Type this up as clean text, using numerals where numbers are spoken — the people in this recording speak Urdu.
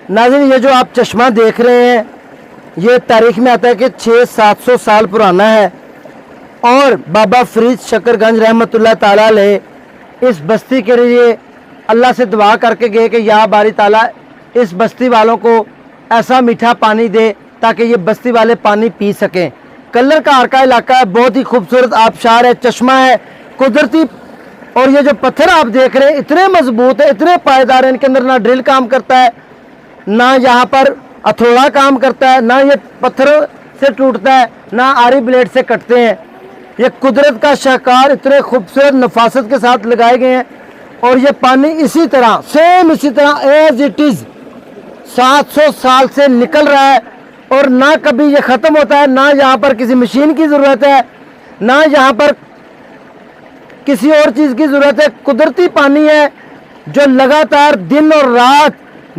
ناظرین، یہ جو آپ چشمہ دیکھ رہے ہیں یہ تاریخ میں آتا ہے کہ 600-700 سال پرانا ہے، اور بابا فرید شکر گنج رحمۃ اللہ تعالیٰ علیہ اس بستی کے لیے اللہ سے دعا کر کے گئے کہ یا باری تعالیٰ اس بستی والوں کو ایسا میٹھا پانی دے تاکہ یہ بستی والے پانی پی سکیں۔ کلر کا کا علاقہ ہے، بہت ہی خوبصورت آبشار ہے، چشمہ ہے قدرتی، اور یہ جو پتھر آپ دیکھ رہے ہیں اتنے مضبوط ہیں، اتنے پائیدار ہیں، ان کے اندر نہ ڈرل کام کرتا ہے، نہ یہاں پر ہتھوڑا کام کرتا ہے، نہ یہ پتھروں سے ٹوٹتا ہے، نہ آری بلیڈ سے کٹتے ہیں۔ یہ قدرت کا شاہکار اتنے خوبصورت نفاست کے ساتھ لگائے گئے ہیں، اور یہ پانی اسی طرح سیم اسی طرح ایز اٹ از 700 سال سے نکل رہا ہے، اور نہ کبھی یہ ختم ہوتا ہے، نہ یہاں پر کسی مشین کی ضرورت ہے، نہ یہاں پر کسی اور چیز کی ضرورت ہے۔ قدرتی پانی ہے جو لگاتار دن اور رات